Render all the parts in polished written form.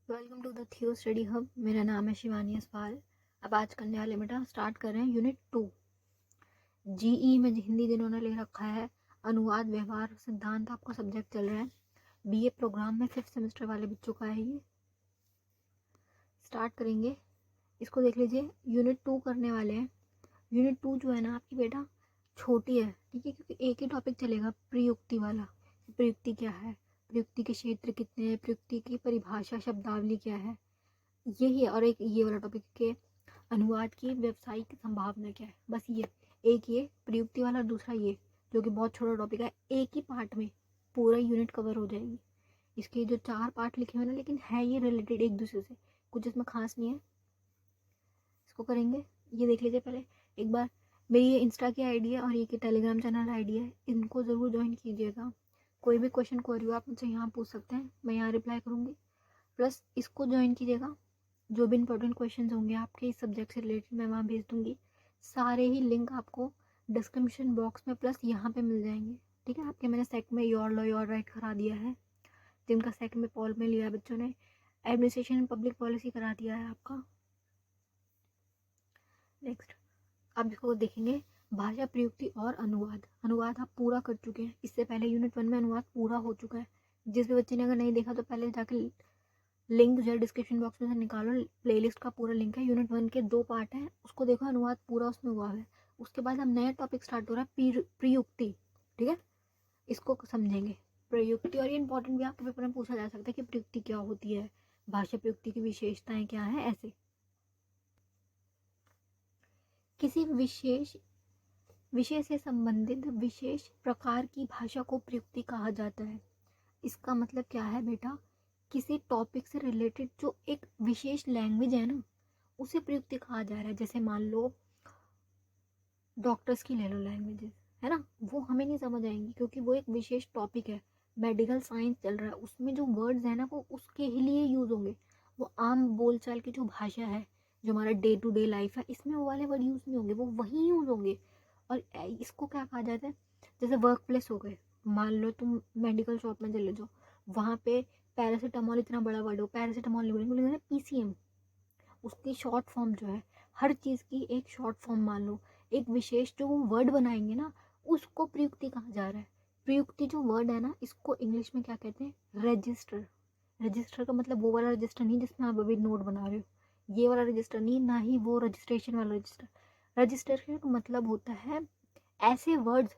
Welcome to the थियो study hub. मेरा नाम है शिवानी असवाल। अब आज करने वाले बेटा स्टार्ट कर रहे हैं यूनिट 2। जीई में हिंदी जिन्होंने ले रखा है अनुवाद व्यवहार सिद्धांत आपका सब्जेक्ट चल रहा है। बीए प्रोग्राम में 5th सेमेस्टर वाले बच्चों का है ये। स्टार्ट करेंगे, इसको देख लीजिए। यूनिट 2 करने वाले हैं। यूनिट 2 जो है ना आपकी बेटा छोटी है, ठीक है, क्योंकि एक ही टॉपिक चलेगा प्रयुक्ति वाला। प्रयुक्ति क्या है, प्रयुक्ति के क्षेत्र कितने हैं, प्रयुक्ति की परिभाषा शब्दावली क्या है, यही है। और एक ये वाला टॉपिक के अनुवाद की व्यावसायिक संभावना क्या है, बस ये एक ये प्रयुक्ति वाला और दूसरा ये जो कि बहुत छोटा टॉपिक है। एक ही पार्ट में पूरा यूनिट कवर हो जाएगी। इसके जो 4 पार्ट लिखे हुए ना, लेकिन है ये रिलेटेड एक दूसरे से, कुछ इसमें खास नहीं है। इसको करेंगे, ये देख लीजिए पहले एक बार। मेरी ये इंस्टा की आईडी है और ये की टेलीग्राम चैनल आईडी है, इनको ज़रूर ज्वाइन कीजिएगा। कोई भी क्वेश्चन क्वेरी हो आप मुझसे यहाँ पूछ सकते हैं, मैं यहाँ रिप्लाई करूँगी। प्लस इसको ज्वाइन कीजिएगा, जो भी इंपॉर्टेंट क्वेश्चंस होंगे आपके इस सब्जेक्ट से रिलेटेड मैं वहाँ भेज दूँगी। सारे ही लिंक आपको डिस्क्रिप्शन बॉक्स में प्लस यहाँ पे मिल जाएंगे, ठीक है। आपके मैंने सेक में योर लॉ योर राइट करा दिया है, जिनका सेक में पॉल में लिया बच्चों ने। एडमिनिस्ट्रेशन पब्लिक पॉलिसी करा दिया है आपका। नेक्स्ट आप इसको देखेंगे, भाषा प्रयुक्ति और अनुवाद। अनुवाद आप पूरा कर चुके हैं, इससे पहले यूनिट 1 में अनुवाद पूरा हो चुका है। जिस भी बच्चे ने अगर नहीं देखा तो पहले जाकर लिंक जो है डिस्क्रिप्शन बॉक्स में से निकालो, प्लेलिस्ट का पूरा लिंक है। यूनिट 1 के 2 पार्ट हैं, उसको देखो, अनुवाद पूरा उसमें हुआ है। उसके बाद हम नया टॉपिक स्टार्ट हो रहा है प्रयुक्ति, ठीक है। इसको समझेंगे प्रयुक्ति, और ये इंपॉर्टेंट भी आपके पेपर में पूछा जा सकता है कि प्रयुक्ति क्या होती है, भाषा प्रयुक्ति की विशेषताएं क्या है, ऐसे। किसी विशेष विषय से संबंधित विशेष प्रकार की भाषा को प्रयुक्ति कहा जाता है। इसका मतलब क्या है बेटा, किसी टॉपिक से रिलेटेड जो एक विशेष लैंग्वेज है ना, उसे प्रयुक्ति कहा जा रहा है। जैसे मान लो डॉक्टर्स की ले लो लैंग्वेजेस, है ना, वो हमें नहीं समझ आएंगी क्योंकि वो एक विशेष टॉपिक है। मेडिकल साइंस चल रहा है, उसमें जो वर्ड्स है ना वो उसके ही लिए यूज़ होंगे। वो आम बोलचाल की जो भाषा है, जो हमारा डे टू डे लाइफ है, इसमें वो वाले वर्ड यूज़ नहीं होंगे, वो वही यूज़ होंगे। और इसको क्या कहा जाता है, जैसे वर्क प्लेस हो गए। मान लो तुम मेडिकल शॉप में चले जाओ, वहाँ पे पैरासीटामॉल इतना बड़ा वर्ड हो, पैरासीटामॉल नहीं बोलेंगे, PCM, उसकी शॉर्ट फॉर्म जो है, हर चीज़ की एक शॉर्ट फॉर्म मान लो। एक विशेष जो वो वर्ड बनाएंगे ना, उसको प्रयुक्ति कहा जा रहा है। प्रयुक्ति जो वर्ड है ना, इसको इंग्लिश में क्या कहते हैं, रजिस्टर। रजिस्टर का मतलब वो वाला रजिस्टर नहीं जिसमें आप अभी नोट बना रहे हो, ये वाला रजिस्टर नहीं, ना ही वो रजिस्ट्रेशन वाला रजिस्टर। रजिस्टर का मतलब होता है ऐसे वर्ड्स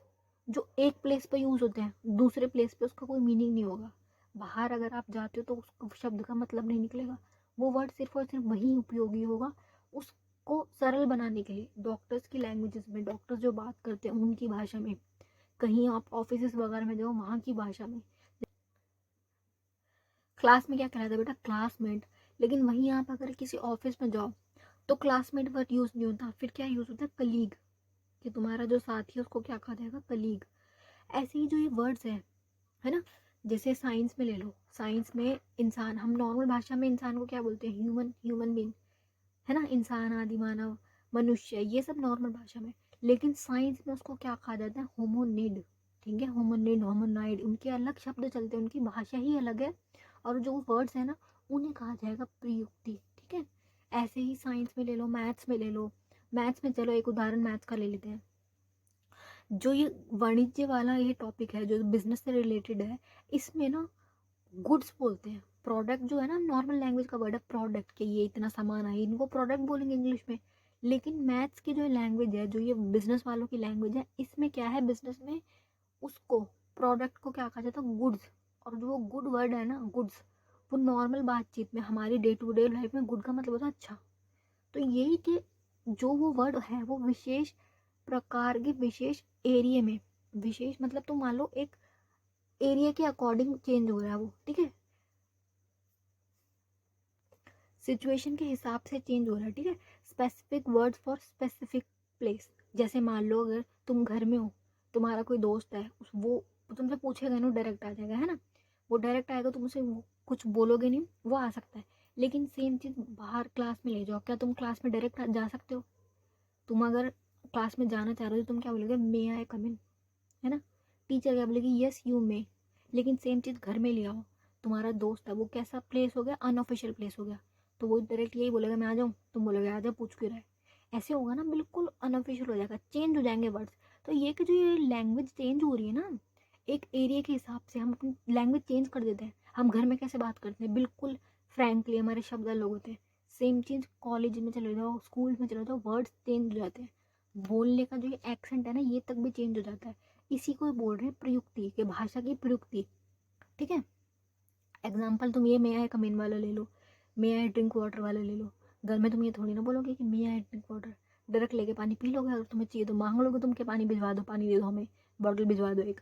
जो एक प्लेस पर यूज होते हैं, दूसरे प्लेस पे उसका कोई मीनिंग नहीं होगा। बाहर अगर आप जाते हो तो उस शब्द का मतलब नहीं निकलेगा, वो वर्ड सिर्फ और सिर्फ वही उपयोगी होगा उसको सरल बनाने के लिए। डॉक्टर्स की लैंग्वेजेस में, डॉक्टर्स जो बात करते हैं उनकी भाषा में, कहीं आप ऑफिस वगैरह में जाओ वहाँ की भाषा में। क्लास में क्या कहलाता है बेटा, क्लासमेट। लेकिन वहीं आप अगर किसी ऑफिस में जाओ तो क्लासमेट वर्ड यूज नहीं होता, फिर क्या यूज होता है, कलीग। कि तुम्हारा जो साथी है उसको क्या कहा जाएगा, कलीग। ऐसे ही जो ये वर्ड्स है ना, जैसे साइंस में ले लो, साइंस में इंसान, हम नॉर्मल भाषा में इंसान को क्या बोलते हैं, ह्यूमन, ह्यूमन बीइंग, है ना, इंसान, आदि मानव, मनुष्य, ये सब नॉर्मल भाषा में। लेकिन साइंस में उसको क्या कहा जाता है, होमोनिड, ठीक है। होमोनिड, होमोनाइड, उनके अलग शब्द चलते हैं, उनकी भाषा ही अलग है। और जो वर्ड्स है ना, उन्हें कहा जाएगा प्रयुक्ति, ठीक है। ऐसे ही साइंस में ले लो, मैथ्स में ले लो। मैथ्स में चलो एक उदाहरण मैथ्स का ले लेते हैं। जो ये वाणिज्य वाला ये टॉपिक है जो बिजनेस से रिलेटेड है, इसमें ना गुड्स बोलते हैं। प्रोडक्ट जो है ना, नॉर्मल लैंग्वेज का वर्ड है प्रोडक्ट, के ये इतना सामान है, इनको प्रोडक्ट बोलेंगे इंग्लिश में। लेकिन मैथ्स की जो लैंग्वेज है, जो ये बिजनेस वालों की लैंग्वेज है, इसमें क्या है, बिजनेस में उसको, प्रोडक्ट को क्या कहा जाता है, गुड्स। और जो वो गुड वर्ड है ना, गुड्स, वो नॉर्मल बातचीत में हमारी डे टू डे लाइफ में गुड का मतलब होता है अच्छा। तो यही कि जो वो वर्ड है वो विशेष प्रकार के विशेष एरिया में, विशेष मतलब तो मान लो एक एरिया के अकॉर्डिंग चेंज हो रहा है वो, ठीक है, सिचुएशन के हिसाब से चेंज हो रहा है, ठीक है। Specific words for specific place. जैसे मान लो अगर तुम घर में हो, तुम्हारा कोई दोस्त है, वो तुमसे पूछेगा ना, डायरेक्ट आ जाएगा, है ना, वो डायरेक्ट आएगा, तुम उसे कुछ बोलोगे नहीं, वो आ सकता है। लेकिन सेम चीज़ बाहर क्लास में ले जाओ, क्या तुम क्लास में डायरेक्ट जा सकते हो? तुम अगर क्लास में जाना चाह रहे हो तो तुम क्या बोलोगे, मे आई कम इन, है ना। टीचर क्या बोलेगी, यस यू मे। लेकिन सेम चीज़ घर में ले आओ तुम्हारा दोस्त है वो कैसा प्लेस हो गया, अनऑफिशियल प्लेस हो गया, तो वो डायरेक्ट यही बोलेगा मैं आ जाऊँ, तुम बोलोगे आ जा, पूछ क्यों रहा है, ऐसे होगा ना, बिल्कुल अनऑफिशियल हो जाएगा, चेंज हो जाएंगे वर्ड्स। तो ये कि जो ये लैंग्वेज चेंज हो रही है ना, एक एरिया के हिसाब से हम अपनी लैंग्वेज चेंज कर देते हैं। हम घर में कैसे बात करते हैं, बिल्कुल फ्रैंकली हमारे शब्द अलग होते हैं। सेम चीज़ कॉलेज में चले जाओ, स्कूल में चले जाओ, वर्ड्स चेंज हो जाते हैं। बोलने का जो ये एक्सेंट है ना, ये तक भी चेंज हो जाता है। इसी को बोल रहे हैं प्रयुक्ति, के भाषा की प्रयुक्ति। ठीक है, एग्जाम्पल तुम ये मे आई कम इन वाला ले लो, मे आई ड्रिंक वाटर वाला ले लो। घर में तुम ये थोड़ी ना बोलोगे कि मे आई ड्रिंक वाटर, डायरेक्ट लेके पानी पी लोगे। अगर तुम्हें चाहिए तो मांग लोगे तुम के पानी भिजवा दो, पानी दे दो हमें, बॉटल भिजवा दो एक।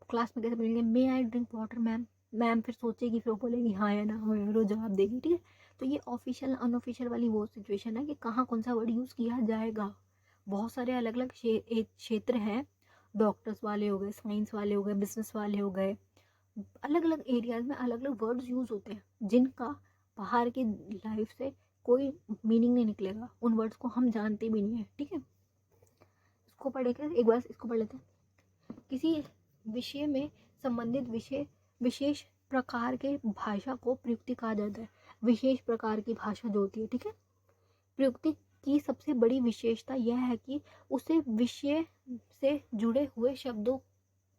क्लास में कैसे बोलेंगे may I drink water ma'am, ma'am फिर सोचेगी, फिर वो बोलेगी हाँ या ना, हमें रोज जवाब देगी। ठीक है, तो ये ऑफिशियल अनऑफिशियल वाली वो सिचुएशन है कि कहाँ कौन सा वर्ड यूज़ किया जाएगा। बहुत सारे अलग अलग क्षेत्र हैं, डॉक्टर्स वाले हो गए, साइंस वाले हो गए, बिजनेस वाले हो गए, अलग अलग एरियाज में अलग अलग वर्ड्स यूज होते हैं जिनका बाहर की लाइफ से कोई मीनिंग नहीं निकलेगा, उन वर्ड्स को हम जानते भी नहीं है। ठीक है, इसको पढ़ेंगे एक बार, इसको पढ़ लेते हैं। किसी विषय में संबंधित विशेष प्रकार के भाषा को प्रयुक्ति कहा जाता है। विशेष प्रकार की भाषा जो होती है, ठीक है, प्रयुक्ति की सबसे बड़ी विशेषता यह है कि उसे विषय से जुड़े हुए शब्दों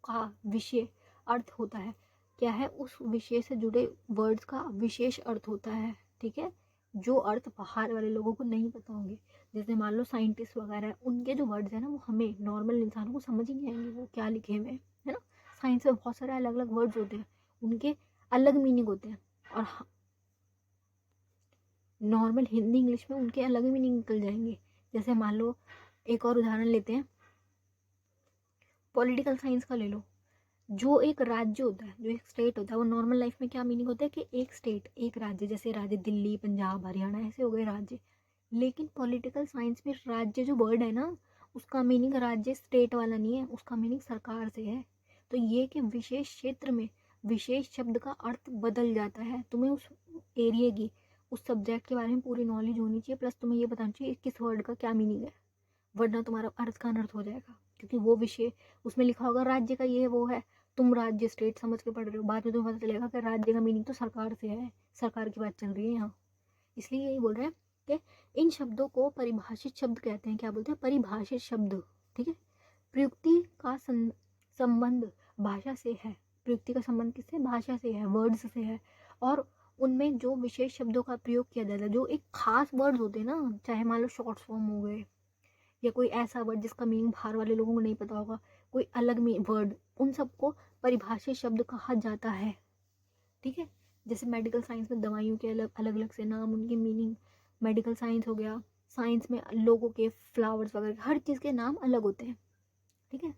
का विषय अर्थ होता है। क्या है, उस विषय से जुड़े वर्ड्स का विशेष अर्थ होता है। ठीक है, जो अर्थ बाहर वाले लोगों को नहीं पता होंगे। जैसे मान लो साइंटिस्ट वगैरह, उनके जो वर्ड्स है ना, वो हमें नॉर्मल इंसानों को समझ ही नहीं आएंगे वो क्या लिखे हुए हैं, है ना। साइंस में बहुत सारे अलग अलग वर्ड्स होते हैं, उनके अलग मीनिंग होते हैं, और नॉर्मल हिंदी इंग्लिश में उनके अलग मीनिंग निकल जाएंगे। जैसे मान लो एक और उदाहरण लेते हैं, पॉलिटिकल साइंस का ले लो। जो एक राज्य होता है, जो एक स्टेट होता है, वो नॉर्मल लाइफ में क्या मीनिंग होता है कि एक स्टेट, एक राज्य, जैसे राज्य दिल्ली, पंजाब, हरियाणा, ऐसे हो गए राज्य। लेकिन पॉलिटिकल साइंस में राज्य जो वर्ड है ना, उसका मीनिंग राज्य स्टेट वाला नहीं है, उसका मीनिंग सरकार से है। तो ये कि विशेष क्षेत्र में विशेष शब्द का अर्थ बदल जाता है। तुम्हें उस एरिया की, उस सब्जेक्ट के बारे में पूरी नॉलेज होनी चाहिए, प्लस तुम्हें ये बताना चाहिए किस वर्ड का क्या मीनिंग है, वरना तुम्हारा अर्थ का अनर्थ हो जाएगा। क्योंकि वो विषय उसमें लिखा होगा राज्य का ये वो है, तुम राज्य स्टेट समझ के पढ़ रहे हो, बाद में तुम्हें पता चलेगा कि राज्य का मीनिंग तो सरकार से है, सरकार की बात चल रही है यहाँ। इसलिए यही बोल रहे हैं कि इन शब्दों को परिभाषित शब्द कहते हैं। क्या बोलते हैं, परिभाषित शब्द। ठीक है, प्रयुक्ति का संबंध भाषा से है। प्रयुक्ति का संबंध किससे, भाषा से है, वर्ड्स से है। और उनमें जो विशेष शब्दों का प्रयोग किया जाता है, जो एक खास वर्ड्स होते हैं ना, चाहे मान लो शॉर्ट फॉर्म हो गए, या कोई ऐसा वर्ड जिसका मीनिंग बाहर वाले लोगों को नहीं पता होगा, कोई अलग वर्ड, उन सबको परिभाषित शब्द कहा जाता है। ठीक है, जैसे मेडिकल साइंस में दवाइयों के अलग अलग अलग से नाम, उनकी मीनिंग, मेडिकल साइंस हो गया। साइंस में लोगों के, फ्लावर्स वगैरह, हर चीज़ के नाम अलग होते हैं। ठीक है,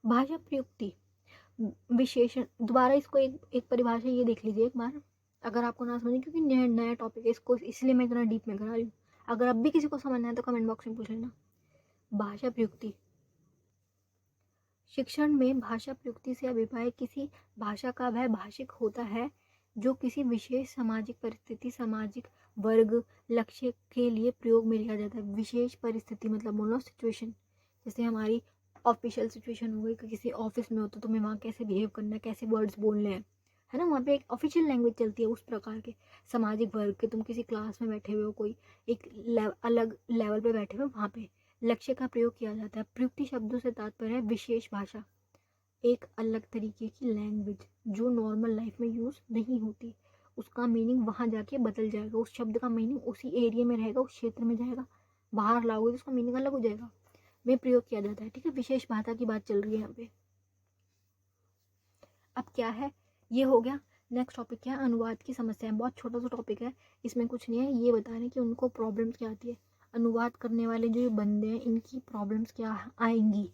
भाषा प्रयुक्ति विशेषण, दोबारा इसको एक परिभाषा ये देख लीजिए एक बार, अगर आपको ना समझे, क्योंकि नया नया टॉपिक है, इसको इसलिए मैं इतना डीप में करा रही हूँ। अगर अब भी किसी को समझना है तो कमेंट बॉक्स में पूछ लेना। भाषा प्रयुक्ति, शिक्षण में भाषा प्रयुक्ति से अभिप्राय किसी भाषा का वह भाषिक होता है जो किसी विशेष सामाजिक परिस्थिति, सामाजिक वर्ग, लक्ष्य के लिए प्रयोग में लिया जाता है। विशेष परिस्थिति मतलब बोलो सिचुएशन, जैसे हमारी ऑफिशियल सिचुएशन हो गई कि किसी ऑफिस में हो तो तुम्हें वहाँ कैसे बिहेव करना है, कैसे वर्ड्स बोलने हैं, है ना। वहाँ पे एक ऑफिशियल लैंग्वेज चलती है उस प्रकार के। सामाजिक वर्ग के, तुम किसी क्लास में बैठे हुए हो, कोई एक अलग लेवल पे बैठे हुए हो, वहाँ पे लक्ष्य का प्रयोग किया जाता है। प्रयुक्ति शब्दों से तात्पर्य है विशेष भाषा, एक अलग तरीके की लैंग्वेज जो नॉर्मल लाइफ में यूज़ नहीं होती, उसका मीनिंग वहाँ जाके बदल जाएगा। उस शब्द का मीनिंग उसी एरिया में रहेगा, उस क्षेत्र में जाएगा, बाहर लाओगे तो उसका मीनिंग अलग हो जाएगा, में प्रयोग किया जाता है। ठीक है, विशेष भाषा की बात चल रही है यहाँ पे। अब क्या है, ये हो गया। नेक्स्ट टॉपिक क्या है, अनुवाद की समस्या है। बहुत छोटा सा टॉपिक है, इसमें कुछ नहीं है, ये बता रहे हैं कि उनको प्रॉब्लम्स क्या आती है, अनुवाद करने वाले जो ये बंदे हैं इनकी प्रॉब्लम्स क्या आएंगी।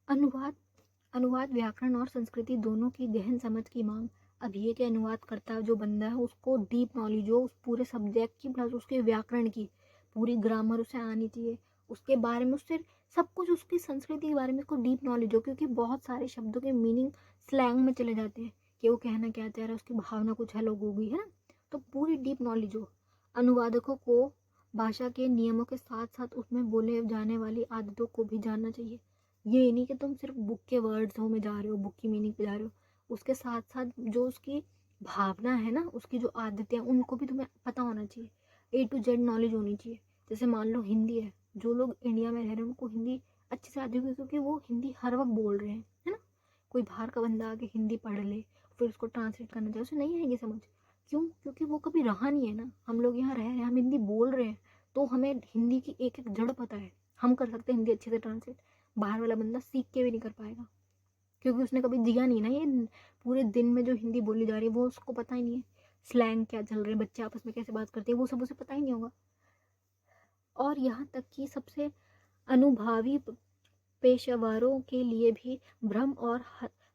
अनुवाद व्याकरण और संस्कृति दोनों की गहन समझ की मांग। अब ये कि अनुवाद करता जो बंदा है उसको डीप नॉलेज हो उस पूरे सब्जेक्ट की, प्लस उसके व्याकरण की पूरी ग्रामर उसे आनी चाहिए, उसके बारे में उससे सब कुछ, उसकी संस्कृति के बारे में उसको डीप नॉलेज हो। क्योंकि बहुत सारे शब्दों के मीनिंग स्लैंग में चले जाते हैं कि वो कहना क्या चाह रहा है, उसकी भावना कुछ अलग होगी, है ना। तो पूरी डीप नॉलेज हो। अनुवादकों को भाषा के नियमों के साथ साथ उसमें बोले जाने वाली आदतों को भी जानना चाहिए। ये नहीं कि तुम सिर्फ बुक के वर्ड्स में जा रहे हो, बुक की मीनिंग पे जा रहे हो, उसके साथ साथ जो उसकी भावना है ना, उसकी जो आदतें हैं उनको भी तुम्हें पता होना चाहिए, A to Z नॉलेज होनी चाहिए। जैसे मान लो हिंदी है, जो लोग इंडिया में रह रहे हैं उनको हिंदी अच्छे से आती होगी क्योंकि वो हिंदी हर वक्त बोल रहे हैं, है ना। कोई बाहर का बंदा आके हिंदी पढ़ ले, फिर उसको ट्रांसलेट करना चाहे, उसे नहीं आएगी समझ। क्यों? क्योंकि वो कभी रहा नहीं है ना। हम लोग यहाँ रह रहे हैं, हम हिंदी बोल रहे हैं, तो हमें हिंदी की एक एक जड़ पता है। हम कर सकते हैं हिंदी अच्छे से ट्रांसलेट, बाहर वाला बंदा सीख के भी नहीं कर पाएगा क्योंकि उसने कभी जिया नहीं ना ये पूरे दिन में जो हिंदी बोली जा रही है वो उसको पता ही नहीं है। स्लैंग क्या चल रहे हैं, बच्चे आपस में कैसे बात करते हैं, वो सब उसे पता ही नहीं होगा। और यहाँ तक कि सबसे अनुभवी पेशेवरों के लिए भी भ्रम और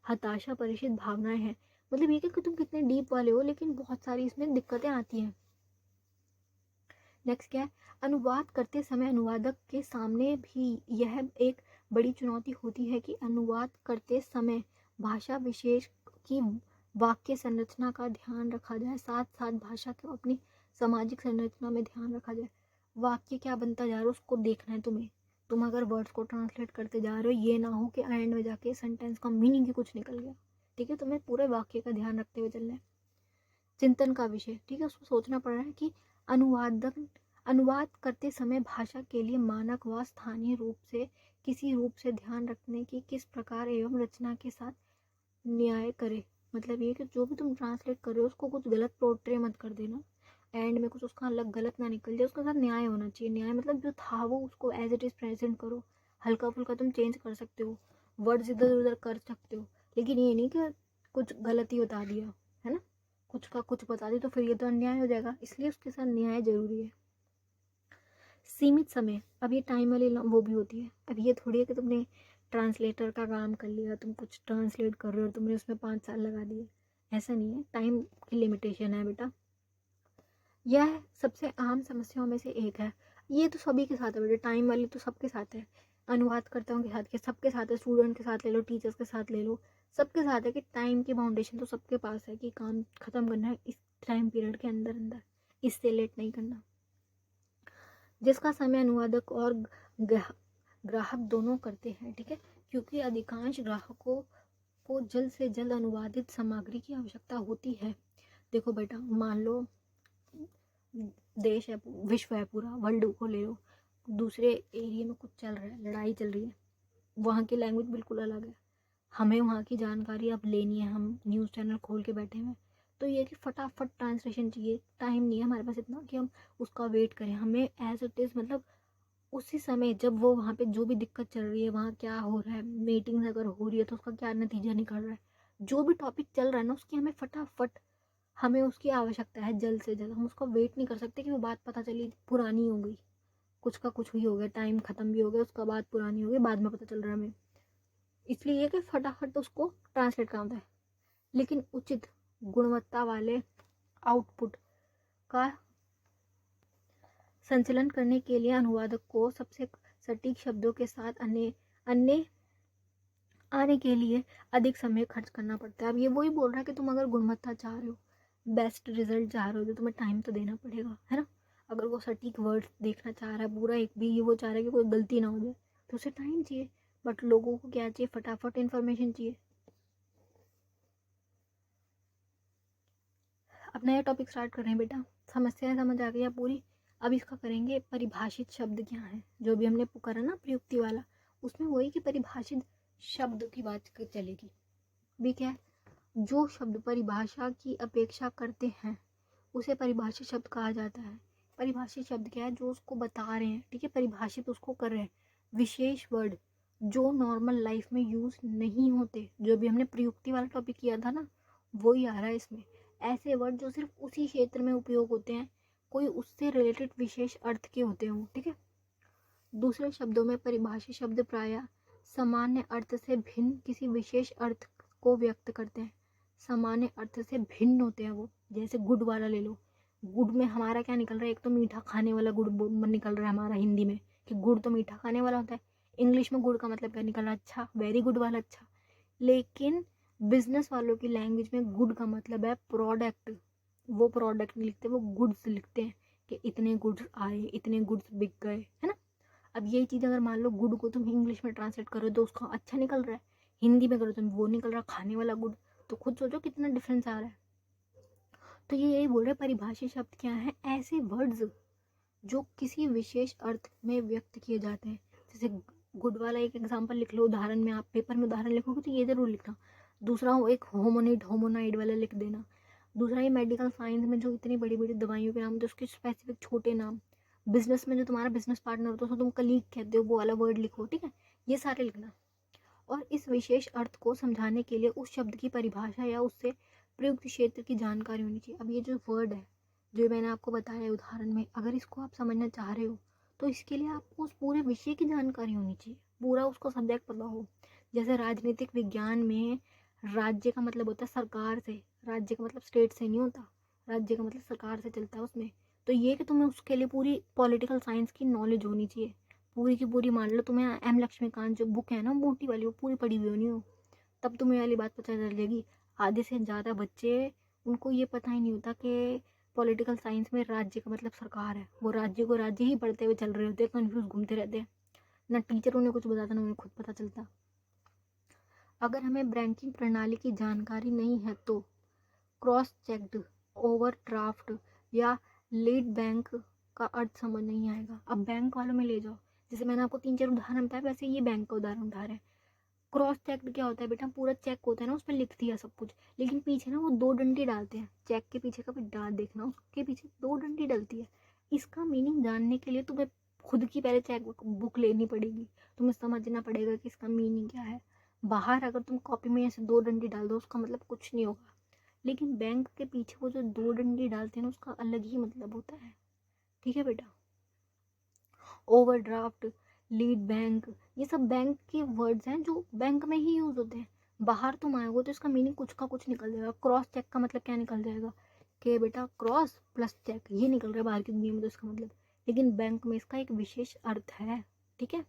हताशा परिचित भावनाएं हैं। मतलब ये कि तुम कितने डीप वाले हो, लेकिन बहुत सारी इसमें दिक्कतें आती हैं। नेक्स्ट क्या है? अनुवाद करते समय अनुवादक के सामने भी यह एक बड़ी चुनौती होती है कि अनुवाद करते समय भाषा विशेष की वाक्य संरचना का ध्यान रखा जाए, साथ साथ भाषा को अपनी सामाजिक संरचना में ध्यान रखा जाए। वाक्य क्या बनता जा रहा है उसको देखना है तुम्हें। तुम अगर वर्ड्स को ट्रांसलेट करते जा रहे हो, ये ना हो कि एंड में जाके सेंटेंस का मीनिंग ही कुछ निकल गया। ठीक है, तुम्हें पूरे वाक्य का ध्यान रखते हुए चलना है। चिंतन का विषय, ठीक है, उसको सोचना पड़ रहा है कि अनुवाद करते समय भाषा के लिए मानक व स्थानीय रूप से किसी रूप से ध्यान रखने की किस प्रकार एवं रचना के साथ न्याय करे। मतलब ये कि जो भी तुम ट्रांसलेट कर रहे हो उसको कुछ गलत पोर्ट्रे मत कर देना, एंड में कुछ उसका अलग गलत ना निकल जाए, उसके साथ न्याय होना चाहिए। न्याय मतलब जो था वो उसको एज इट इज़ प्रेजेंट करो। हल्का फुल्का तुम चेंज कर सकते हो, वर्ड्स इधर उधर कर सकते हो, लेकिन ये नहीं कि कुछ गलती बता दिया, है ना, कुछ का कुछ बता दी तो फिर ये तो अन्याय हो जाएगा। इसलिए उसके साथ न्याय जरूरी है। सीमित समय, अब ये टाइम वाली वो भी होती है। अब ये थोड़ी है कि तुमने ट्रांसलेटर का काम कर लिया, तुम कुछ ट्रांसलेट कर रहे हो, तुमने उसमें 5 साल लगा दिए, ऐसा नहीं है। टाइम की लिमिटेशन है बेटा। यह सबसे आम समस्याओं में से एक है। ये तो सभी के साथ है बेटा, टाइम वाली तो सबके साथ है। अनुवादकर्ताओं के साथ के सबके साथ है, स्टूडेंट के साथ ले लो, टीचर्स के साथ ले लो, सबके साथ है कि टाइम की बाउंडेशन तो सबके पास है कि काम खत्म करना है इस टाइम पीरियड के अंदर अंदर, इससे लेट नहीं करना। जिसका समय अनुवादक और ग्राहक दोनों करते हैं, ठीक है, क्योंकि अधिकांश ग्राहकों को जल्द से जल्द अनुवादित सामग्री की आवश्यकता होती है। देखो बेटा, मान लो देश है, विश्व है पूरा, वर्ल्ड को ले लो, दूसरे एरिया में कुछ चल रहा है, लड़ाई चल रही है, वहाँ की लैंग्वेज बिल्कुल अलग है, हमें वहाँ की जानकारी अब लेनी है, हम न्यूज़ चैनल खोल के बैठे हुए, तो ये कि फटाफट ट्रांसलेशन चाहिए, टाइम नहीं है हमारे पास इतना कि हम उसका वेट करें। हमें एज इट इज़ मतलब उसी समय जब वो वहाँ पे जो भी दिक्कत चल रही है, वहाँ क्या हो रहा है, मीटिंग्स अगर हो रही है तो उसका क्या नतीजा निकल रहा है, जो भी टॉपिक चल रहा है ना उसकी हमें फटाफट, हमें उसकी आवश्यकता है जल्द से जल्द। हम उसका वेट नहीं कर सकते कि वो बात पता चली पुरानी हो गई, कुछ का कुछ हुई हो गया, टाइम ख़त्म भी हो गया, उसका बात पुरानी हो गई, बाद में पता चल रहा है हमें। इसलिए ये कि फटाफट उसको ट्रांसलेट करना होता है, लेकिन उचित गुणवत्ता वाले आउटपुट का संचलन करने के लिए अनुवादक को सबसे सटीक शब्दों के साथ अन्य अन्य आने के लिए अधिक समय खर्च करना पड़ता है। अब ये वही बोल रहा है कि तुम अगर गुणवत्ता चाह रहे हो, बेस्ट रिजल्ट चाह रहे हो, तो तुम्हें टाइम तो देना पड़ेगा, है ना। अगर वो सटीक वर्ड्स देखना चाह रहा है, पूरा एक भी ये वो चाह रहा है कि कोई गलती ना हो जाए, तो उसे टाइम चाहिए। बट लोगों को क्या चाहिए? फटाफट इन्फॉर्मेशन चाहिए। अब नया टॉपिक स्टार्ट कर रहे हैं बेटा, समस्या समझ आ गई है पूरी। अब इसका करेंगे परिभाषित शब्द क्या है, जो भी हमने करा ना प्रयुक्ति वाला, उसमें वही कि परिभाषित शब्द की बात चलेगी। भी क्या है? जो शब्द परिभाषा की अपेक्षा करते हैं उसे परिभाषित शब्द कहा जाता है। परिभाषित शब्द क्या है? जो उसको बता रहे हैं, ठीक है, परिभाषित उसको कर रहे हैं। विशेष वर्ड जो नॉर्मल लाइफ में यूज नहीं होते, जो भी हमने प्रयुक्ति वाला टॉपिक किया था ना, वही आ रहा है इसमें। ऐसे वर्ड जो सिर्फ उसी क्षेत्र में उपयोग होते हैं, कोई उससे रिलेटेड विशेष अर्थ के होते हों, ठीक है। दूसरे शब्दों में परिभाषित शब्द प्रायः सामान्य अर्थ से भिन्न किसी विशेष अर्थ को व्यक्त करते हैं। सामान्य अर्थ से भिन्न होते हैं वो। जैसे गुड वाला ले लो, गुड में हमारा क्या निकल रहा है? एक तो मीठा खाने वाला गुड़ निकल रहा है हमारा हिंदी में, कि गुड़ तो मीठा खाने वाला होता है। इंग्लिश में गुड़ का मतलब क्या निकल रहा है? अच्छा, वेरी गुड वाला अच्छा। लेकिन बिजनेस वालों की लैंग्वेज में गुड का मतलब है प्रोडक्ट। वो प्रोडक्ट नहीं लिखते, वो गुड्स लिखते हैं कि इतने गुड्स आए, इतने गुड्स बिक गए, है ना। अब यही चीज़ अगर मान लो गुड को तुम इंग्लिश में ट्रांसलेट करो तो उसका अच्छा निकल रहा है, हिंदी में करो तो वो निकल रहा खाने वाला गुड, तो खुद सोचो कितना डिफरेंस आ रहा है। तो ये यही बोल रहे परिभाषित शब्द क्या है, ऐसे वर्ड्स जो किसी विशेष अर्थ में व्यक्त किए जाते हैं। जैसे गुड वाला एक एग्जांपल लिख लो, उदाहरण में आप पेपर में उदाहरण लिखोगे तो ये जरूर लिखना। दूसरा वो एक होमोनिड होमोनाइड वाला लिख देना। दूसरा ये मेडिकल साइंस में जो इतनी बड़ी बड़ी दवाइयों के नाम, तो उसके स्पेसिफिक छोटे नाम। बिजनेस में जो तुम्हारा बिजनेस पार्टनर होता है उसको तुम कलीग कहते हो, वो वाला वर्ड लिखो, ठीक है, ये सारे लिखना। और इस विशेष अर्थ को समझाने के लिए उस शब्द की परिभाषा या उससे प्रयुक्त क्षेत्र की जानकारी होनी चाहिए। अब ये जो वर्ड है जो मैंने आपको बताया उदाहरण में, अगर इसको आप समझना चाह रहे हो तो इसके लिए आपको उस पूरे विषय की जानकारी होनी चाहिए, पूरा उसको सब्जेक्ट पता हो। जैसे राजनीतिक विज्ञान में राज्य का मतलब होता है सरकार से, राज्य का मतलब स्टेट से नहीं होता, राज्य का मतलब सरकार से चलता है उसमें। तो ये कि तुम्हें उसके लिए पूरी पॉलिटिकल साइंस की नॉलेज होनी चाहिए, पूरी की पूरी। मान लो तुम्हें एम लक्ष्मीकांत जो बुक है ना मोटी वाली, वो पूरी पढ़ी हुई होनी हो, तब तुम्हें वाली बात पता चलेगी। आधे से ज़्यादा बच्चे, उनको ये पता ही नहीं होता कि पॉलिटिकल साइंस में राज्य का मतलब सरकार है, वो राज्य को राज्य ही पढ़ते हुए चल रहे होते हैं, कन्फ्यूज घूमते रहते हैं, ना टीचर उन्हें कुछ बताता ना उन्हें खुद पता चलता। अगर हमें बैंकिंग प्रणाली की जानकारी नहीं है तो क्रॉस चेक्ड, ओवरड्राफ्ट या लीड बैंक का अर्थ समझ नहीं आएगा। अब बैंक वालों में ले जाओ, जैसे मैंने आपको 3-4 उदाहरण बताया, वैसे ये बैंक का उदाहरण उठा रहे हैं। क्रॉस चेक क्या होता है बेटा, पूरा चेक होता है ना, उस पर लिख दिया सब कुछ, लेकिन पीछे ना वो 2 डंडी डालते हैं, चेक के पीछे का भी डाल देखना, उसके पीछे 2 डंडी डलती है। इसका मीनिंग जानने के लिए तुम्हें खुद की पहले चेक बुक लेनी पड़ेगी, तुम्हें समझना पड़ेगा कि इसका मीनिंग क्या है। बाहर अगर तुम कॉपी में ऐसे 2 डंडी डाल दो उसका मतलब कुछ नहीं होगा, लेकिन बैंक के पीछे वो जो 2 डंडी डालते हैं ना उसका अलग ही मतलब होता है, ठीक है बेटा। ओवरड्राफ्ट, लीड बैंक, ये सब बैंक के वर्ड्स हैं जो बैंक में ही यूज होते हैं। बाहर तुम आएगो तो इसका मीनिंग कुछ का कुछ निकल जाएगा। क्रॉस चेक का मतलब क्या निकल जाएगा कि बेटा क्रॉस प्लस चेक, ये निकल रहा है बाहर की दुनिया में तो इसका मतलब, लेकिन बैंक में इसका एक विशेष अर्थ है, ठीक है।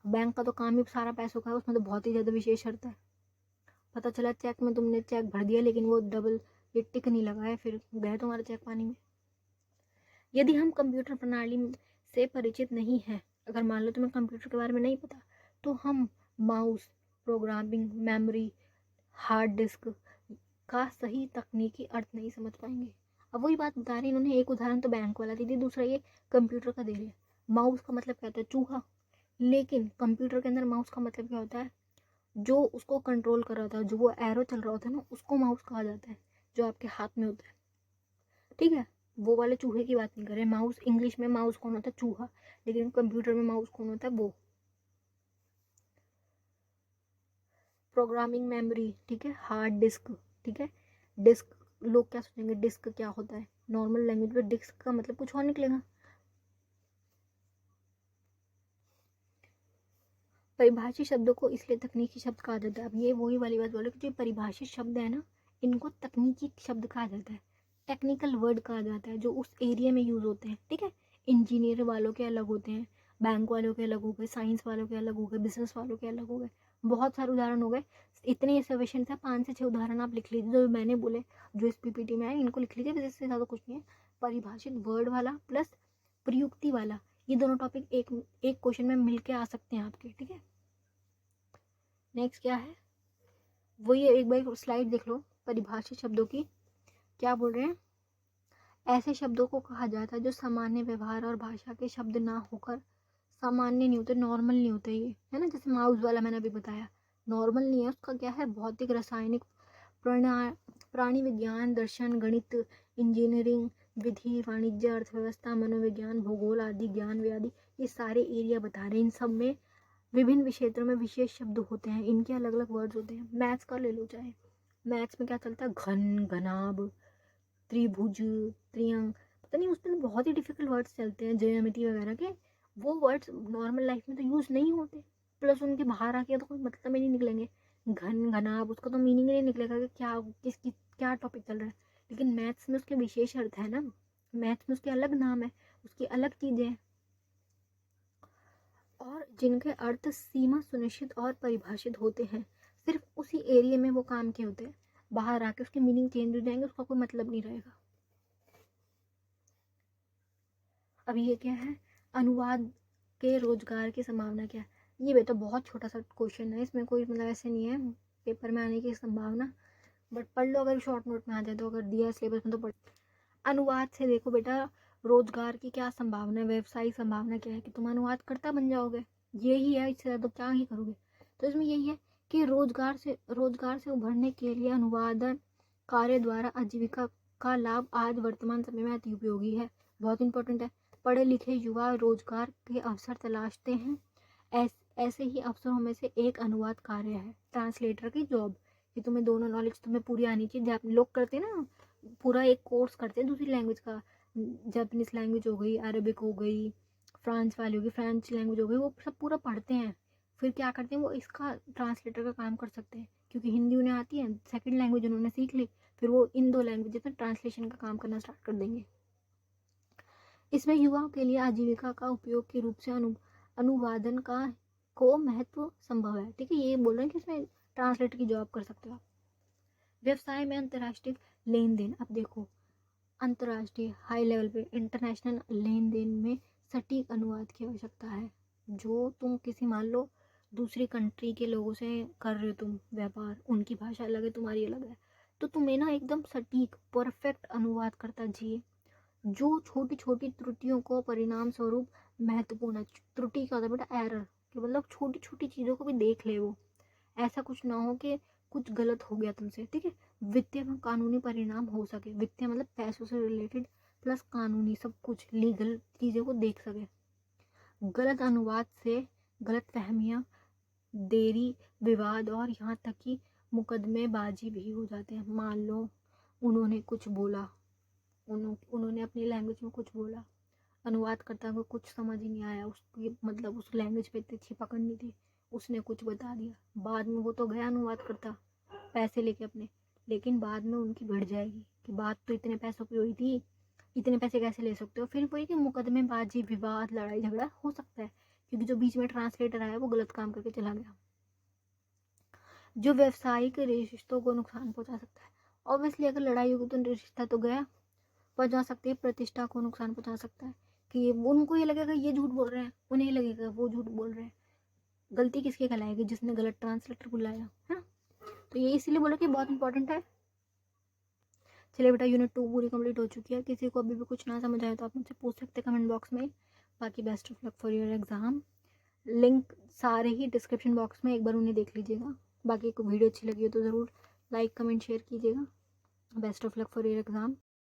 बैंक का तो काम ही सारा पैसों का है, उसमें तो बहुत ही ज्यादा विशेष अर्थ है। पता चला चेक में तुमने चेक भर दिया लेकिन वो डबल ये टिक नहीं लगाया, फिर गए तुम्हारा चेक पानी में। यदि हम कंप्यूटर प्रणाली से परिचित नहीं है, अगर मान लो तुम्हें कंप्यूटर के बारे में नहीं पता, तो हम mouse, programming memory, hard disk का सही तकनीकी अर्थ नहीं समझ पाएंगे। अब वही बात बता रहे हैं इन्होंने, एक उदाहरण तो बैंक वाला दे दिया, दूसरा ये कंप्यूटर का दे रहे हैं। माउस का मतलब क्या होता है, चूहा, लेकिन कंप्यूटर के अंदर माउस का मतलब क्या होता है, जो उसको कंट्रोल कर रहा होता है, जो वो एरो चल रहा होता है ना, उसको माउस कहा जाता है, जो आपके हाथ में होता है, ठीक है। वो वाले चूहे की बात नहीं कर रहे। माउस, इंग्लिश में माउस कौन होता है, चूहा, लेकिन कंप्यूटर में माउस कौन होता है, वो। प्रोग्रामिंग मेमोरी, ठीक है, हार्ड डिस्क, ठीक है। डिस्क, लोग क्या सोचेंगे डिस्क क्या होता है, नॉर्मल लैंग्वेज में डिस्क का मतलब कुछ और निकलेगा। परिभाषित शब्दों को इसलिए तकनीकी शब्द कहा जाता है। अब ये वही वाली बात बोले कि जो परिभाषित शब्द है ना, इनको तकनीकी शब्द कहा जाता है, टेक्निकल वर्ड कहा जाता है, जो उस एरिया में यूज होते हैं, ठीक है। इंजीनियर वालों के अलग होते हैं, बैंक वालों के अलग हो गए, साइंस वालों के अलग हो गए, बिजनेस वालों के अलग हो गए। बहुत सारे उदाहरण हो गए, इतने सफिशिएंट था, 5 से 6 उदाहरण आप लिख लीजिए जो मैंने बोले, जो इस पीपीटी में आए, इनको लिख लीजिए, इससे ज़्यादा कुछ नहीं है। परिभाषित वर्ड वाला प्लस प्रयुक्ति वाला, ये दोनों टॉपिक एक एक क्वेश्चन में मिलके आ सकते हैं आपके, ठीक है। नेक्स्ट क्या है, वही एक बार स्लाइड देख लो परिभाषित शब्दों की, क्या बोल रहे हैं। ऐसे शब्दों को कहा जाता है जो सामान्य व्यवहार और भाषा के शब्द ना होकर, सामान्य नहीं होते, नॉर्मल नहीं होते, ये है ना। जैसे माउस वाला मैंने अभी बताया, नॉर्मल नहीं है, उसका क्या है, भौतिक, रासायनिक, प्राणी विज्ञान, दर्शन, गणित, इंजीनियरिंग, विधि, वाणिज्य, अर्थव्यवस्था, मनोविज्ञान, भूगोल आदि ज्ञान व्याधि, ये सारे एरिया बता रहे हैं। इन सब में विभिन्न क्षेत्रों में विशेष शब्द होते हैं, इनके अलग अलग वर्ड्स होते हैं। मैथ्स का ले लो, चाहे मैथ्स में क्या चलता है, घन, घनाभ, त्रिभुज, त्रिअंग, पता नहीं उसमें बहुत ही डिफिकल्ट वर्ड्स चलते हैं, ज्योमेट्री वगैरह के, वो वर्ड्स नॉर्मल लाइफ में तो यूज नहीं होते, प्लस उनके बाहर आके तो कोई मतलब ही नहीं निकलेंगे। घन, घनाभ, उसका तो मीनिंग ही नहीं निकलेगा कि क्या किसकी क्या टॉपिक चल रहा है, लेकिन मैथ्स में उसके विशेष अर्थ है ना, मैथ्स में उसके अलग नाम है, उसकी अलग चीजें हैं, और जिनके अर्थ सीमा सुनिश्चित और परिभाषित होते हैं, सिर्फ उसी एरिया में वो काम के होते हैं, बाहर आके उसके मीनिंग चेंज हो जाएंगे, उसका कोई मतलब नहीं रहेगा। अब ये क्या है, अनुवाद के रोजगार की संभावना क्या है? ये बेटा बहुत छोटा सा क्वेश्चन है, इसमें कोई मतलब ऐसे नहीं है पेपर में आने की संभावना, बट पढ़ लो अगर शॉर्ट नोट में आ जाए तो, अगर दिया सिलेबस में तो पढ़। अनुवाद से देखो बेटा रोजगार की क्या संभावना है, व्यवसायिक संभावना क्या है कि तुम अनुवाद करता बन जाओगे, यही है, इससे ज़्यादा क्या ही करोगे। तो इसमें यही है कि रोजगार से उभरने के लिए अनुवादन कार्य द्वारा आजीविका का लाभ आज वर्तमान समय में अति उपयोगी है, बहुत इंपॉर्टेंट है। पढ़े लिखे युवा रोजगार के अवसर तलाशते हैं, ऐसे ही अवसरों में से एक अनुवाद कार्य है, ट्रांसलेटर की जॉब, कि तुम्हें दोनों नॉलेज तुम्हें पूरी आनी चाहिए। लोग करते हैं ना, पूरा एक कोर्स करते हैं दूसरी लैंग्वेज का, जापानीज लैंग्वेज हो गई, अरबिक हो गई, फ्रांस वाली होगी, फ्रेंच लैंग्वेज हो गई, वो सब पूरा पढ़ते हैं, फिर क्या करते हैं वो इसका ट्रांसलेटर का काम कर सकते हैं, क्योंकि हिंदी उन्हें आती है, सेकंड लैंग्वेज उन्होंने सीख ली, फिर वो इन 2 लैंग्वेजेस में ट्रांसलेशन का काम करना स्टार्ट कर देंगे। इसमें युवाओं के लिए आजीविका का उपयोग के रूप से अनुवादन का को महत्व संभव है। ठीक है, ये बोल रहे हैं कि इसमें ट्रांसलेटर की जॉब कर सकते हो आप। व्यवसाय में अंतर्राष्ट्रीय लेन देन, अब देखो अंतर्राष्ट्रीय हाई लेवल पे इंटरनेशनल लेन देन में सटीक अनुवाद की आवश्यकता है। जो तुम किसी मान लो दूसरी कंट्री के लोगों से कर रहे हो तुम व्यापार, उनकी भाषा अलग है, तुम्हारी अलग है, तो तुम्हें ना एकदम सटीक परफेक्ट अनुवाद करता चाहिए, जो छोटी छोटी त्रुटियों को परिणाम स्वरूप महत्वपूर्ण, त्रुटि का होता है बेटा एरर, कि मतलब छोटी छोटी चीज़ों को भी देख ले वो, ऐसा कुछ ना हो कि कुछ गलत हो गया तुमसे। ठीक है, वित्तीय व कानूनी परिणाम हो सके, वित्तीय मतलब पैसों से रिलेटेड प्लस कानूनी सब कुछ लीगल चीज़ों को देख सके। गलत अनुवाद से गलत फहमियाँ, देरी, विवाद और यहाँ तक कि मुकदमेबाजी भी हो जाते हैं। मान लो उन्होंने कुछ बोला, उन्होंने अपनी लैंग्वेज में कुछ बोला, अनुवाद करता हुआ कुछ समझ ही नहीं आया, उसकी मतलब उस लैंग्वेज पे इतनी अच्छी पकड़ नहीं थी, उसने कुछ बता दिया, बाद में वो तो गया अनुवाद करता पैसे लेके अपने, लेकिन बाद में उनकी भिड़ जाएगी कि बात तो इतने पैसों की हुई थी, इतने पैसे कैसे ले सकते हो, फिर वही कि मुकदमेबाजी, विवाद, लड़ाई झगड़ा हो सकता है, क्योंकि जो बीच में ट्रांसलेटर आया वो गलत काम करके चला गया, जो व्यवसायिक रिश्तों को नुकसान पहुंचा सकता है। ऑब्वियसली अगर लड़ाई होगी तो रिश्ता तो गया, पहुंचा सकती है, प्रतिष्ठा को नुकसान पहुंचा सकता है, कि उनको ये लगेगा ये झूठ बोल रहे हैं, उन्हें लगेगा वो झूठ बोल रहे हैं, गलती किसकी कहलाएगी, जिसने गलत ट्रांसलेटर बुलाया है ना। तो ये इसीलिए बोला कि बहुत इंपॉर्टेंट है। चलिए बेटा यूनिट 2 पूरी कंप्लीट हो चुकी है, किसी को अभी भी कुछ ना समझ आए तो आप मुझसे पूछ सकते हैं कमेंट बॉक्स में। बाकी best of luck for your exam, link सारे ही डिस्क्रिप्शन बॉक्स में, एक बार उन्हें देख लीजिएगा। बाकी को वीडियो अच्छी लगी हो तो ज़रूर लाइक कमेंट शेयर कीजिएगा। Best of luck for your exam.